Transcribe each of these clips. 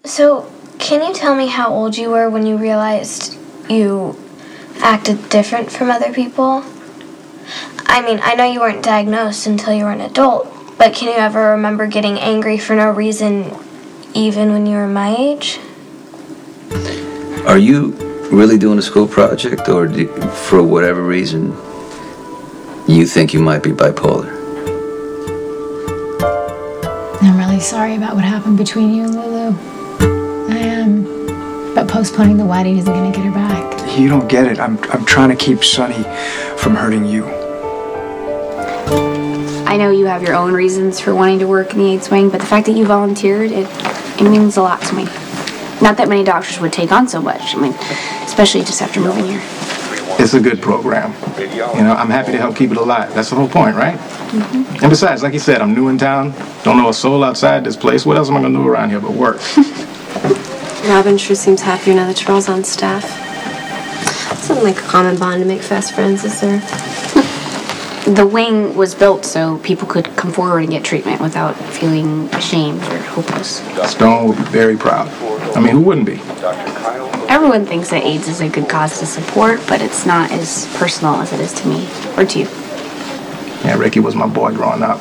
So, can you tell me how old you were when you realized you acted different from other people? I mean, I know you weren't diagnosed until you were an adult, but can you ever remember getting angry for no reason, even when you were my age? Are you really doing a school project, or for whatever reason, you think you might be bipolar? I'm really sorry about what happened between you and Lulu. I am. But postponing the wedding isn't going to get her back. You don't get it. I'm trying to keep Sonny from hurting you. I know you have your own reasons for wanting to work in the AIDS wing, but the fact that you volunteered, it means a lot to me. Not that many doctors would take on so much. I mean, especially just after moving here. It's a good program. You know, I'm happy to help keep it alive. That's the whole point, right? Mm-hmm. And besides, like you said, I'm new in town. Don't know a soul outside this place. What else am I going to do around here but work? Robin sure seems happier now that Terrell's on staff. It's not like a common bond to make fast friends, is there? The wing was built so people could come forward and get treatment without feeling ashamed or hopeless. Stone will be very proud. I mean, who wouldn't be? Everyone thinks that AIDS is a good cause to support, but it's not as personal as it is to me, or to you. Yeah, Ricky was my boy growing up.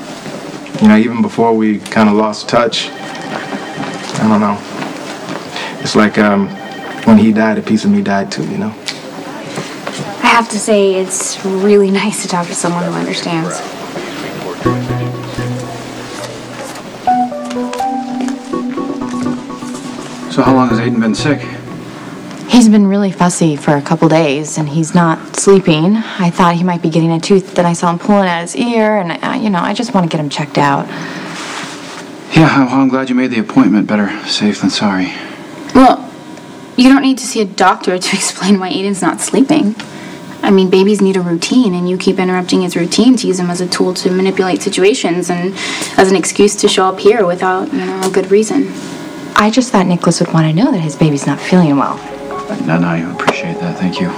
You know, even before we kind of lost touch, I don't know. It's like when he died, a piece of me died too, you know? I have to say, it's really nice to talk to someone who understands. So how long has Aiden been sick? He's been really fussy for a couple days, and he's not sleeping. I thought he might be getting a tooth, then I saw him pulling at his ear, and, I just want to get him checked out. Yeah, well, I'm glad you made the appointment. Better safe than sorry. Well, you don't need to see a doctor to explain why Aiden's not sleeping. I mean, babies need a routine, and you keep interrupting his routine to use him as a tool to manipulate situations and as an excuse to show up here without, a good reason. I just thought Nikolas would want to know that his baby's not feeling well. No, I appreciate that. Thank you.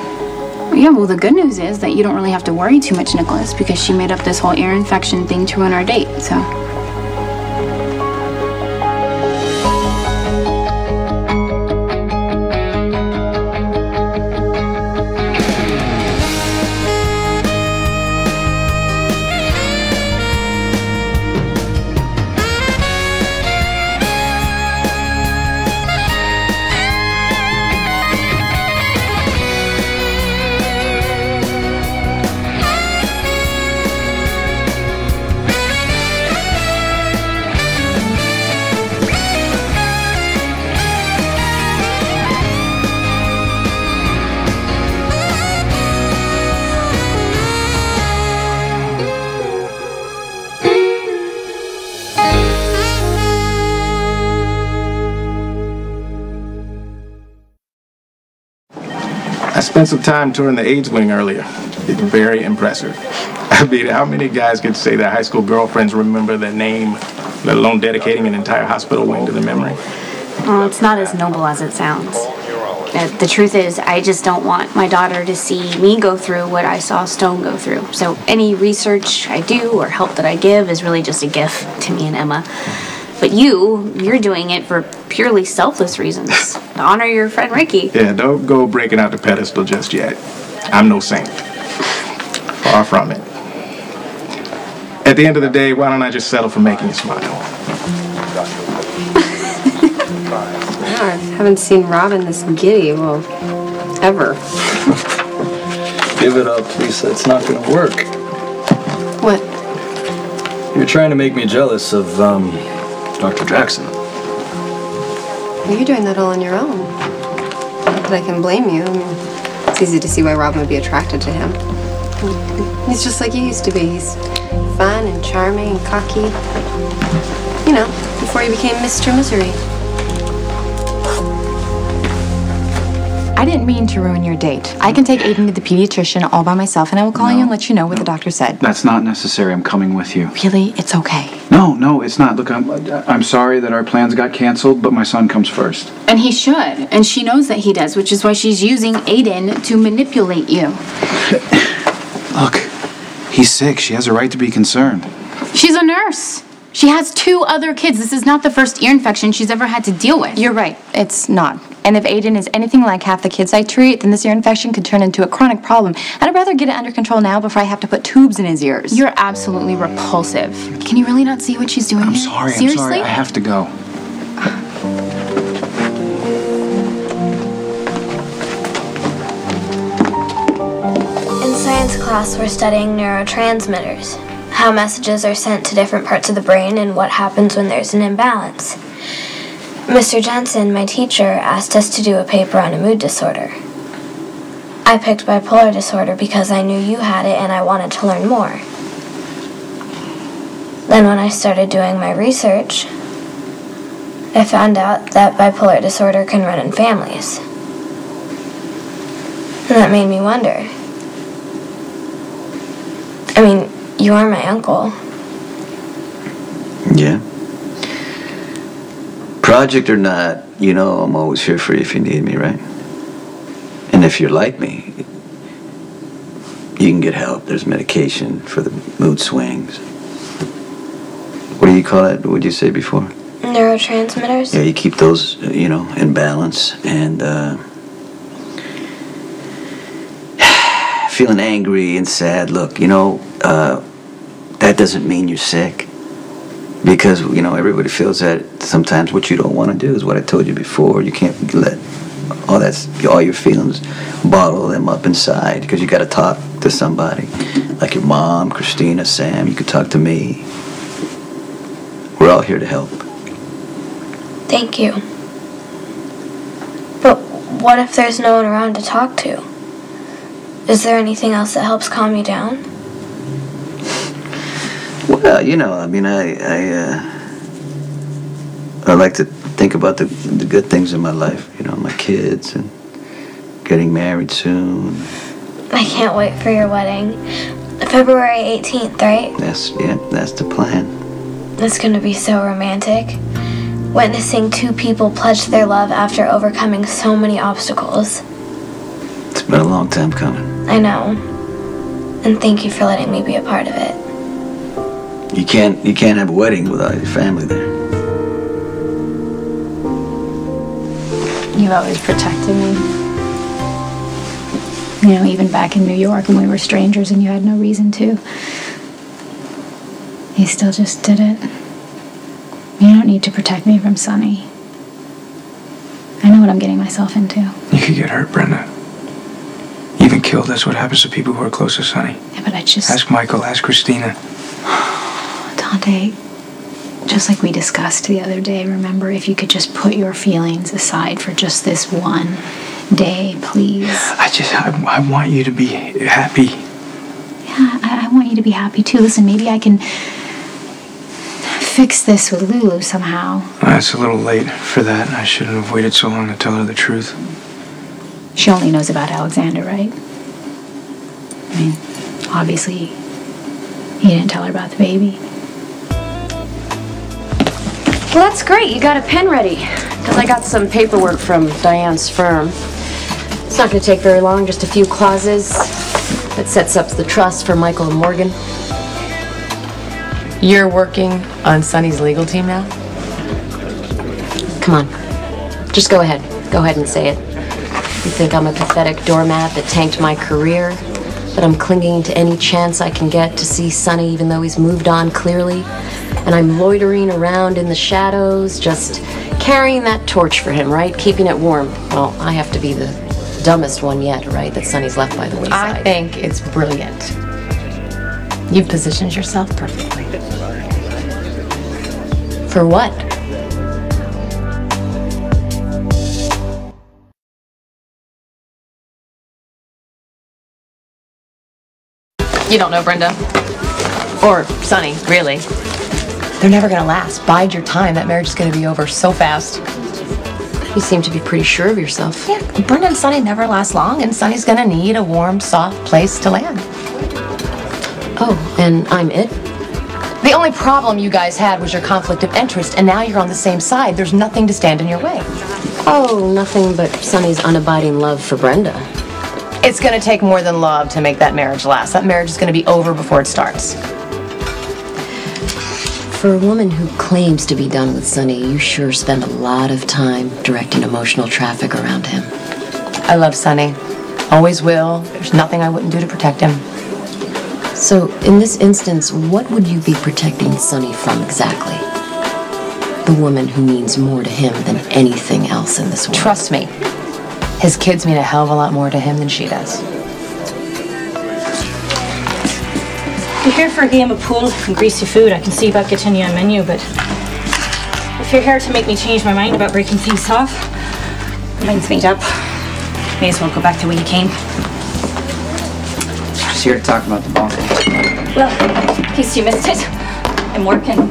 Yeah, well, the good news is that you don't really have to worry too much, Nikolas, because she made up this whole ear infection thing to ruin our date, so... I spent some time touring the AIDS wing earlier. It's very impressive. I mean, how many guys could say their high school girlfriends remember their name, let alone dedicating an entire hospital wing to their memory? Well, it's not as noble as it sounds. The truth is, I just don't want my daughter to see me go through what I saw Stone go through. So any research I do or help that I give is really just a gift to me and Emma. But you're doing it for purely selfless reasons, to honor your friend Ricky. Yeah, don't go breaking out the pedestal just yet. I'm no saint. Far from it. At the end of the day, why don't I just settle for making you smile? I haven't seen Robin this giddy, well, ever. Give it up, Lisa. It's not going to work. What? You're trying to make me jealous of, Dr. Jackson. Well, you're doing that all on your own. Not that I can blame you. I mean, it's easy to see why Robin would be attracted to him. He's just like he used to be. He's fun and charming and cocky. Before he became Mr. Misery. I didn't mean to ruin your date. I can take Aiden to the pediatrician all by myself, and I will call you and let you know what the doctor said. That's not necessary. I'm coming with you. Really? It's okay. No, it's not. Look, I'm sorry that our plans got canceled, but my son comes first. And he should. And she knows that he does, which is why she's using Aiden to manipulate you. Look, he's sick. She has a right to be concerned. She's a nurse. She has 2 other kids. This is not the first ear infection she's ever had to deal with. You're right. It's not. And if Aiden is anything like half the kids I treat, then this ear infection could turn into a chronic problem. And I'd rather get it under control now before I have to put tubes in his ears. You're absolutely repulsive. Can you really not see what she's doing? I'm sorry. Seriously? I'm sorry. I have to go. In science class, we're studying neurotransmitters, how messages are sent to different parts of the brain and what happens when there's an imbalance. Mr. Jensen, my teacher, asked us to do a paper on a mood disorder. I picked bipolar disorder because I knew you had it and I wanted to learn more. Then when I started doing my research, I found out that bipolar disorder can run in families. And that made me wonder. I mean, you are my uncle. Yeah. Project or not, you know I'm always here for you if you need me, right? And if you're like me, you can get help. There's medication for the mood swings. What do you call that? What did you say before? Neurotransmitters? Yeah, you keep those, in balance. And feeling angry and sad, look, that doesn't mean you're sick. Because, everybody feels that sometimes what you don't want to do is what I told you before. You can't let all your feelings, bottle them up inside, because you got to talk to somebody. Like your mom, Christina, Sam, you could talk to me. We're all here to help. Thank you. But what if there's no one around to talk to? Is there anything else that helps calm you down? Well, I like to think about the good things in my life. My kids and getting married soon. I can't wait for your wedding. February 18th, right? That's the plan. It's gonna be so romantic. Witnessing 2 people pledge their love after overcoming so many obstacles. It's been a long time coming. I know. And thank you for letting me be a part of it. You can't have a wedding without your family there. You've always protected me. Even back in New York when we were strangers and you had no reason to. You still just did it. You don't need to protect me from Sonny. I know what I'm getting myself into. You could get hurt, Brenda. Even killed. That's what happens to people who are close to Sonny. Yeah, but I just... Ask Michael, ask Christina. Dante, just like we discussed the other day, remember, if you could just put your feelings aside for just this one day, please. I want you to be happy. Yeah, I want you to be happy too. Listen, maybe I can fix this with Lulu somehow. It's a little late for that. I shouldn't have waited so long to tell her the truth. She only knows about Alexander, right? I mean, obviously, he didn't tell her about the baby. Well, that's great. You got a pen ready. Because I got some paperwork from Diane's firm. It's not going to take very long, just a few clauses that sets up the trust for Michael and Morgan. You're working on Sonny's legal team now? Come on. Just go ahead. Go ahead and say it. You think I'm a pathetic doormat that tanked my career? That I'm clinging to any chance I can get to see Sonny even though he's moved on clearly? And I'm loitering around in the shadows, just carrying that torch for him, right? Keeping it warm. Well, I have to be the dumbest one yet, right? That Sonny's left by the wayside. I think it's brilliant. You've positioned yourself perfectly. For what? You don't know Brenda. Or Sonny, really. They're never gonna last. Bide your time. That marriage is gonna be over so fast. You seem to be pretty sure of yourself. Yeah, Brenda and Sonny never last long, and Sonny's gonna need a warm, soft place to land. Oh, and I'm it? The only problem you guys had was your conflict of interest, and now you're on the same side. There's nothing to stand in your way. Oh, nothing but Sonny's unabiding love for Brenda. It's gonna take more than love to make that marriage last. That marriage is gonna be over before it starts. For a woman who claims to be done with Sonny, you sure spend a lot of time directing emotional traffic around him. I love Sonny. Always will. There's nothing I wouldn't do to protect him. So, in this instance, what would you be protecting Sonny from exactly? The woman who means more to him than anything else in this world. Trust me. His kids mean a hell of a lot more to him than she does. If you're here for a game of pool and greasy food, I can see about getting you on menu, but if you're here to make me change my mind about breaking things off, mine's made up. May as well go back the way you came. Just here to talk about the ball. Well, in case you missed it, I'm working.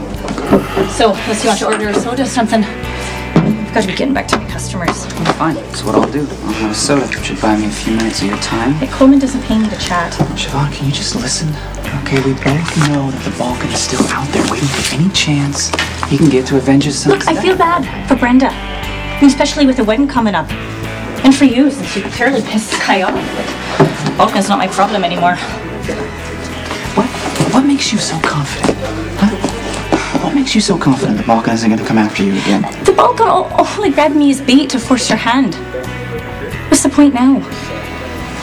So, unless you want to order a soda or something, I've got to be getting back to my customers. Fine, that's what I'll do. I'll have a soda. Should buy me a few minutes of your time. Hey, Coleman doesn't pay me to chat. Siobhan, can you just listen? Okay, we both know that the Balkan is still out there waiting for any chance he can get to avenge his son's Look, I feel bad for Brenda, and especially with the wedding coming up. And for you, since you clearly pissed the guy off. But Balkan's not my problem anymore. What makes you so confident? Huh? What makes you so confident the Balkan isn't going to come after you again? The Balkan only grabbed me as bait to force your hand. What's the point now?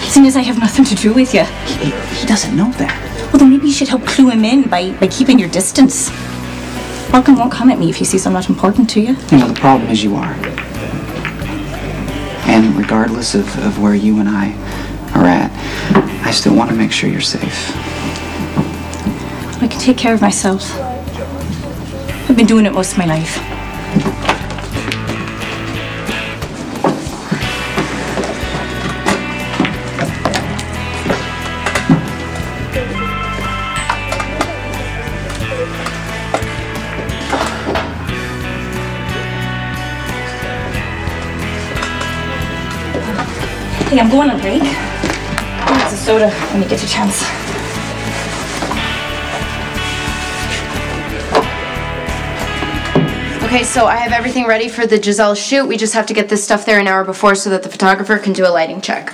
Seeing as I have nothing to do with you. He doesn't know that. Well, then maybe you should help clue him in by keeping your distance. Balkan won't come at me if he sees I'm not important to you. You know, the problem is you are. And regardless of where you and I are at, I still want to make sure you're safe. I can take care of myself. I've been doing it most of my life. Hey, I'm going on break. It's a soda when you get a chance. Okay, so I have everything ready for the Giselle shoot. We just have to get this stuff there an hour before so that the photographer can do a lighting check.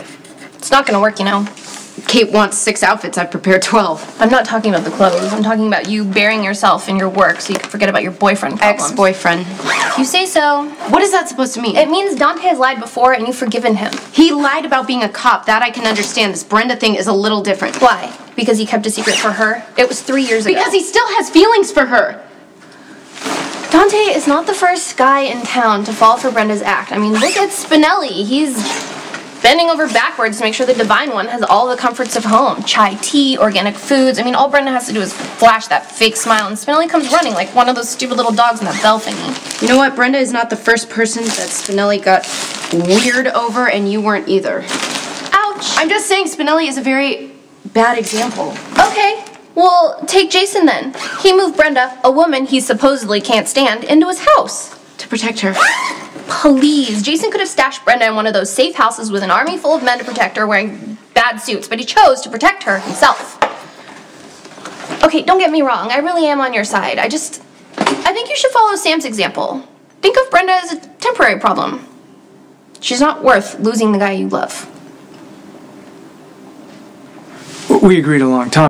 It's not gonna work, you know. Kate wants 6 outfits. I've prepared 12. I'm not talking about the clothes. I'm talking about you burying yourself in your work so you can forget about your boyfriend problems. Ex-boyfriend. If you say so. What is that supposed to mean? It means Dante has lied before and you've forgiven him. He lied about being a cop. That I can understand. This Brenda thing is a little different. Why? Because he kept a secret for her? It was 3 years ago. Because he still has feelings for her. Dante is not the first guy in town to fall for Brenda's act. I mean, look at Spinelli. He's bending over backwards to make sure the Divine One has all the comforts of home. Chai tea, organic foods. I mean, all Brenda has to do is flash that fake smile, and Spinelli comes running like one of those stupid little dogs in that bell thingy. You know what? Brenda is not the first person that Spinelli got weird over, and you weren't either. Ouch! I'm just saying Spinelli is a very bad example. Okay. Well, take Jason then. He moved Brenda, a woman he supposedly can't stand, into his house. To protect her. Please. Jason could have stashed Brenda in one of those safe houses with an army full of men to protect her wearing bad suits, but he chose to protect her himself. Okay, don't get me wrong. I really am on your side. I think you should follow Sam's example. Think of Brenda as a temporary problem. She's not worth losing the guy you love. We agreed a long time